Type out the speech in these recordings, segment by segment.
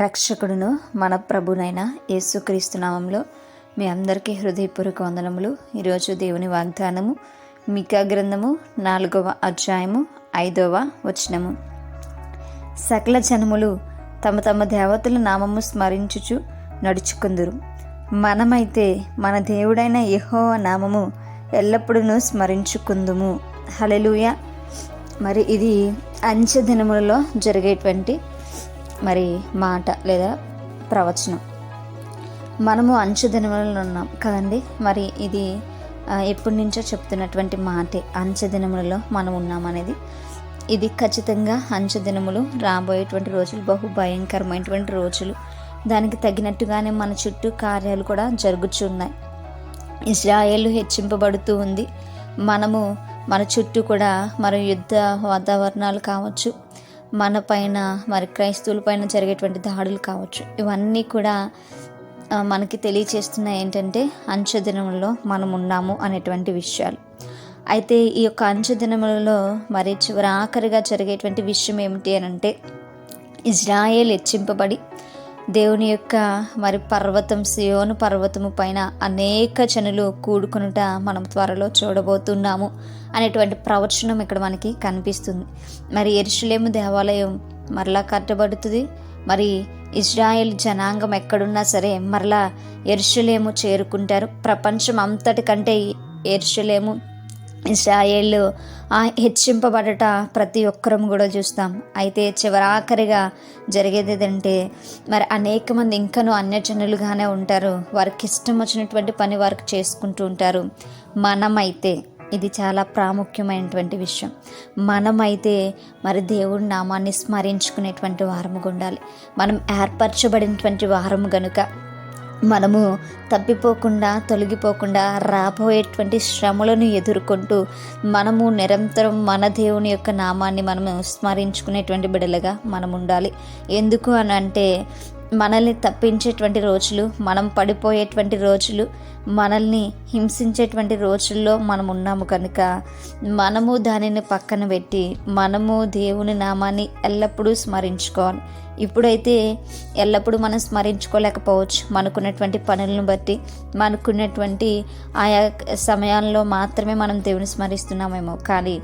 రక్షకుడును మన ప్రభునైన యేసుక్రీస్తు నామంలో మీ అందరికీ హృదయపూర్వక వందనములు. ఈరోజు దేవుని వాగ్దానము మీకా గ్రంథము 4వ అధ్యాయము 5వ వచనము. సకల జనములు తమ తమ దేవతల నామము స్మరించుచు నడుచుకుందురు, మనమైతే మన దేవుడైన యెహోవా నామము ఎల్లప్పుడూ స్మరించుకుందుము. హల్లెలూయా. మరి ఇది అంచె దినములలో జరిగేటువంటి మాట లేదా ప్రవచనం. మనము అంచె దినములలో ఉన్నాం కదండి. మరి ఇది ఎప్పటి నుంచో చెప్తున్నటువంటి మాటే. అంచె దినములలో మనం ఉన్నామనేది ఇది ఖచ్చితంగా అంచె దినములు, రాబోయేటువంటి రోజులు బహు భయంకరమైనటువంటి రోజులు. దానికి తగినట్టుగానే మన చుట్టూ కార్యాలు కూడా జరుగుతున్నాయి. ఇజ్రాయేలు హెచ్చింపబడుతూ ఉంది. మనము మన చుట్టూ కూడా యుద్ధ వాతావరణాలు కావచ్చు, మన పైన క్రైస్తవుల పైన జరిగేటువంటి దాడులు కావచ్చు, ఇవన్నీ కూడా మనకి తెలియచేస్తున్నాయి ఏంటంటే అంచె దినములలో మనం ఉన్నాము అనేటువంటి విషయాలు. అయితే ఈ యొక్క అంచె దినములలో చివరి ఆఖరిగా జరిగేటువంటి విషయం ఏమిటి అని అంటే, ఇజ్రాయేల్ హెచ్చింపబడి దేవుని యొక్క పర్వతం, సియోను పర్వతము పైన అనేక జనులు కూడుకొనుట మనం త్వరలో చూడబోతున్నాము అనేటువంటి ప్రవచనం ఇక్కడ మనకి కనిపిస్తుంది. యెరూషలేము దేవాలయం మరలా కట్టబడుతుంది. ఇజ్రాయేల్ జనాంగం ఎక్కడున్నా సరే మరలా యెరూషలేము చేరుకుంటారు. ప్రపంచం అంతటి కంటే యెరూషలేము, ఇజ్రాయేల్ హెచ్చింపబడట ప్రతి ఒక్కరం కూడా చూస్తాం. అయితే చివరాఖరిగా జరిగేది ఏదంటే అనేక మంది ఇంకనూ అన్యజనులుగానే ఉంటారు. వారికి ఇష్టం వచ్చినటువంటి పని వారికి చేసుకుంటూ ఉంటారు. మనమైతే, ఇది చాలా ప్రాముఖ్యమైనటువంటి విషయం, మనమైతే దేవుడి నామాన్ని స్మరించుకునేటువంటి వారముగా ఉండాలి. మనం ఏర్పరచబడినటువంటి వారము గనుక మనము తప్పిపోకుండా, తొలగిపోకుండా రాబోయేటువంటి శ్రమలను ఎదుర్కొంటూ మనము నిరంతరం మన దేవుని యొక్క నామాన్ని మనము స్మరించుకునేటువంటి బిడ్డలుగా మనం ఉండాలి. ఎందుకు అని అంటే, మనల్ని తప్పించేటువంటి రోజులు, మనం పడిపోయేటువంటి రోజులు, మనల్ని హింసించేటువంటి రోజుల్లో మనం ఉన్నాము కనుక మనము దానిని పక్కన పెట్టి మనము దేవుని నామాన్ని ఎల్లప్పుడూ స్మరించుకోవాలి. ఇప్పుడైతే ఎల్లప్పుడూ మనం స్మరించుకోలేకపోవచ్చు, మనకున్నటువంటి పనులను బట్టి, మనకున్నటువంటి ఆయా సమయాల్లో మాత్రమే మనం దేవుని స్మరిస్తున్నామేమో. కానీ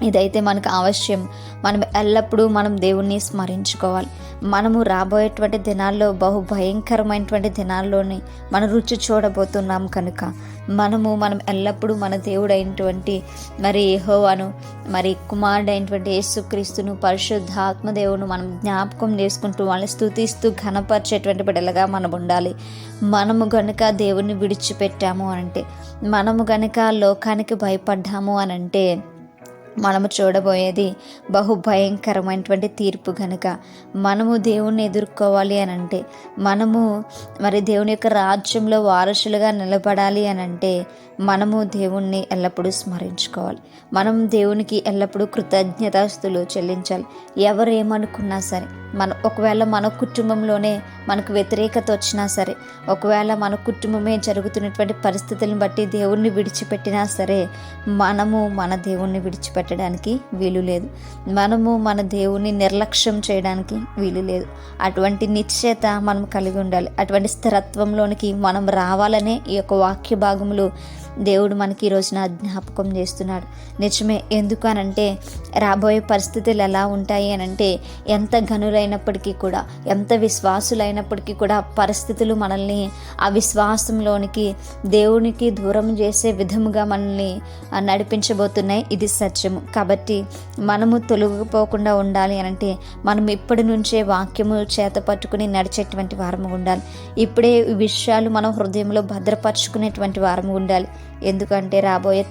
ఇదైతే మనకు అవశ్యం. మనం ఎల్లప్పుడూ దేవుణ్ణి స్మరించుకోవాలి. మనము రాబోయేటువంటి దినాల్లో బహు భయంకరమైనటువంటి దినాల్లోని మనం రుచి చూడబోతున్నాం కనుక మనం ఎల్లప్పుడూ మన దేవుడైనటువంటి యెహోవాను, కుమారుడైనటువంటి యేసుక్రీస్తును, పరిశుద్ధాత్మదేవును మనం జ్ఞాపకం చేసుకుంటూ వాళ్ళని స్తుతిస్తూ ఘనపరిచేటువంటి బిడ్డలుగా మనం ఉండాలి. మనము గనుక దేవుణ్ణి విడిచిపెట్టాము అనంటే, మనము గనుక లోకానికి భయపడ్డాము అనంటే మనము చూడబోయేది బహు భయంకరమైనటువంటి తీర్పు. కనుక మనము దేవుణ్ణి ఎదుర్కోవాలి అనంటే, మనము దేవుని యొక్క రాజ్యంలో వారసులుగా నిలబడాలి అనంటే మనము దేవుణ్ణి ఎల్లప్పుడూ స్మరించుకోవాలి. మనం దేవునికి ఎల్లప్పుడూ కృతజ్ఞతాస్తులు చెల్లించాలి. ఎవరు ఏమనుకున్నా సరే, ఒకవేళ మన కుటుంబంలోనే మనకు వ్యతిరేకత వచ్చినా సరే, ఒకవేళ మన కుటుంబమే జరుగుతున్నటువంటి పరిస్థితులను బట్టి దేవుణ్ణి విడిచిపెట్టినా సరే, మనము మన దేవుణ్ణి విడిచిపెట్టడానికి వీలు లేదు. మనము మన దేవుణ్ణి నిర్లక్ష్యం చేయడానికి వీలు లేదు. అటువంటి నిశ్చయత మనం కలిగి ఉండాలి. అటువంటి స్థిరత్వంలోనికి మనం రావాలనే ఈ యొక్క వాక్య భాగములు దేవుడు మనకి ఈ రోజున జ్ఞాపకం చేస్తున్నాడు. నిజమే. ఎందుకు అనంటే, రాబోయే పరిస్థితులు ఎలా ఉంటాయి అనంటే, ఎంత ఘనులైనప్పటికీ కూడా, ఎంత విశ్వాసులైనప్పటికీ కూడా పరిస్థితులు మనల్ని ఆ విశ్వాసంలోనికి, దేవునికి దూరం చేసే విధముగా మనల్ని నడిపించబోతున్నాయి. ఇది సత్యము. కాబట్టి మనము తొలగిపోకుండా ఉండాలి అనంటే మనం ఇప్పటి నుంచే వాక్యము చేత పట్టుకుని నడిచేటువంటి వారము ఉండాలి. ఇప్పుడే ఈ విషయాలు మనం హృదయంలో భద్రపరుచుకునేటువంటి వారము ఉండాలి. ఎందుకంటే రాబోయే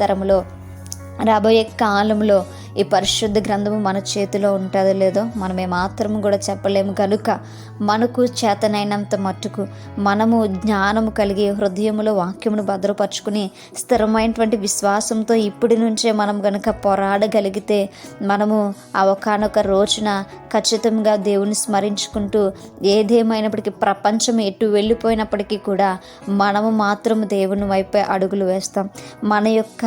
కాలంలో ఈ పరిశుద్ధ గ్రంథము మన చేతిలో ఉంటుందో లేదో మనం ఏమాత్రము కూడా చెప్పలేము. కనుక మనకు చేతనైనంత మట్టుకు మనము జ్ఞానము కలిగి హృదయములో వాక్యమును భద్రపరుచుకుని స్థిరమైనటువంటి విశ్వాసంతో ఇప్పటి నుంచే మనం గనుక పోరాడగలిగితే మనము ఆ ఒకానొక రోజున ఖచ్చితంగా దేవుని స్మరించుకుంటూ, ఏదేమైనప్పటికీ ప్రపంచం ఎటు వెళ్ళిపోయినప్పటికీ కూడా మనము మాత్రం దేవుని వైపే అడుగులు వేస్తాం. మన యొక్క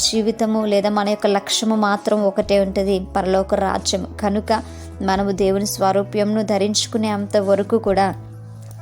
జీవితము లేదా మన యొక్క లక్ష్యము మాత్రం ఒకటే ఉంటుంది, పరలోక రాజ్యం. కనుక మనము దేవుని స్వారూప్యంను ధరించుకునే అంత వరకు కూడా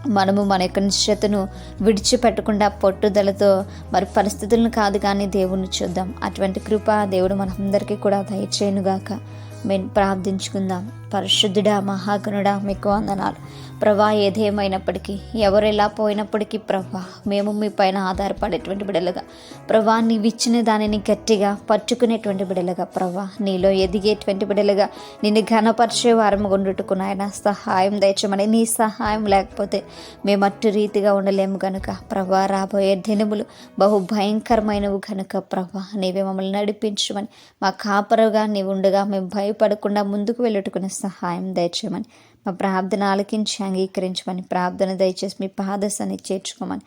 మనము మన యొక్క నిశ్చయతను విడిచిపెట్టకుండా పట్టుదలతో మరి పరిస్థితులను కాదు కానీ దేవుణ్ణి చూద్దాం. అటువంటి కృప దేవుడు మనందరికీ కూడా దయచేయునుగాక. మేము ప్రార్థించుకుందాం. పరిశుద్ధుడా, మహాగణుడా, మీకు వందనాలు ప్రభా. ఏదేమైనప్పటికీ ఎవరు ఎలా పోయినప్పటికీ ప్రభా, మేము మీ పైన ఆధారపడేటువంటి బిడలుగా ప్రభా, నీవిచ్చిన దానిని గట్టిగా పట్టుకునేటువంటి బిడలుగా ప్రభా, నీలో ఎదిగేటువంటి బిడలుగా నిన్ను ఘనపరిచే వారం గుండుటకు నాయన సహాయం దయచేయమని. నీ సహాయం లేకపోతే మేము అట్టు రీతిగా ఉండలేము గనుక ప్రభా, రాబోయే దినములు బహు భయంకరమైనవి గనుక ప్రభా, నీవే మమ్మల్ని నడిపించమని, మా కాపరుగా నీవు ఉండగా మేము భయపడకుండా ముందుకు వెళ్ళుటకునే సహాయం దయచేయమని, మా ప్రార్థన ఆలకించి అంగీకరించమని, ప్రార్థన దయచేసి మీ పాదశాన్ని చేర్చుకోమని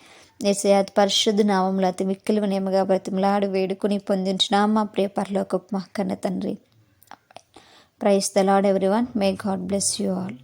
యేసయ్య పరిశుద్ధ నామములో అతి మిక్కిలి వినయముగా బ్రతిమలాడి వేడుకుని పొందించిన మా ప్రియ పరలోకపు మా కన్న తండ్రి. Praise the lord everyone. May god bless you all.